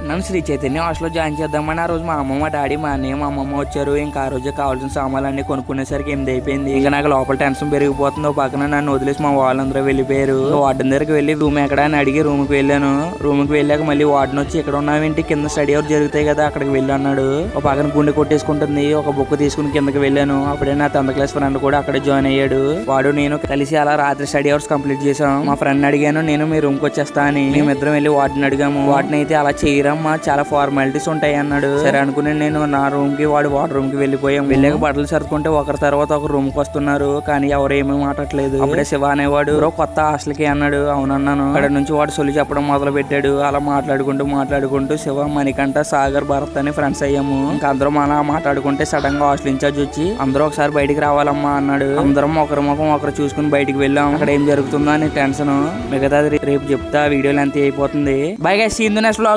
నన్ను శ్రీ చైతన్య హాస్టల్లో జాయిన్ చేద్దామని ఆ రోజు మా అమ్మ మా డాడీ మా అన్నయ్య మా అమ్మమ్మ వచ్చారు. ఇంకా ఆ రోజు కావాల్సిన సామాన్లు అన్ని కొనుక్కునేసరికి 8 అయిపోయింది. ఇంకా నాకు లోపల టెన్షన్ పెరిగిపోతుంది. పక్కన నన్ను వదిలేసి మా వాళ్ళందరూ వెళ్ళిపోయారు. వార్డెన్ దగ్గరికి వెళ్ళి రూమ్ ఎక్కడ అని అడిగి రూమ్ కి వెళ్ళాను. రూమ్ కి వెళ్ళాక మళ్ళీ వార్డెన్ వచ్చి ఇక్కడ ఉన్నావేంటి, కింద స్టడీ అవర్ జరుగుతాయి కదా అక్కడికి వెళ్ళి అన్నాడు. ఒక పక్కన గుండె కొట్టేసుకుంటుంది. ఒక బుక్ తీసుకుని కిందకి వెళ్ళాను. అప్పుడే నా 10th క్లాస్ ఫ్రెండ్ కూడా అక్కడే జాయిన్ అయ్యాడు. వాడు నేను కలిసి అలా రాత్రి స్టడీ అవర్స్ కంప్లీట్ చేసాం. మా ఫ్రెండ్ అడిగాను నేను మీ రూమ్ కి వచ్చేస్తా అని. మేమిద్దరం వెళ్ళి వార్డెన్ అడిగాము. వాటిని అయితే అలా చేయరమ్మా, చాలా ఫార్మాలిటీస్ ఉంటాయి అన్నాడు. సరే అనుకుని నేను నా రూమ్ కి వాడు వాటర్ రూమ్ కి వెళ్ళిపోయాం. వెళ్ళాక బట్టలు సర్దుకుంటే ఒకరి తర్వాత ఒక రూమ్ కి వస్తున్నారు. కానీ ఎవరు ఏమీ మాట్లాడలేదు. అప్పుడే శివ అనేవాడు కొత్త హాస్టల్ కి అన్నాడు. అవునన్నాను. అక్కడ నుంచి వాడు సొల్లు చెప్పడం మొదలు పెట్టాడు. అలా మాట్లాడుకుంటూ శివ, మణికంఠ, సాగర్, భరత్ అని ఫ్రెండ్స్ అయ్యాము. ఇంకా అందరం అలా మాట్లాడుకుంటే సడన్ గా హాస్టల్ ఇన్ఛార్జ్ వచ్చి అందరూ ఒకసారి బయటికి రావాలమ్మా అన్నాడు. అందరం ఒకరి ముఖం ఒకరు చూసుకుని బయటికి వెళ్ళాం. అక్కడ ఏం జరుగుతుందో అని టెన్షన్. మిగతాది రేపు చెప్తా. వీడియోలు ఎంత అయిపోతుంది. Bye guys, see you in the next vlog.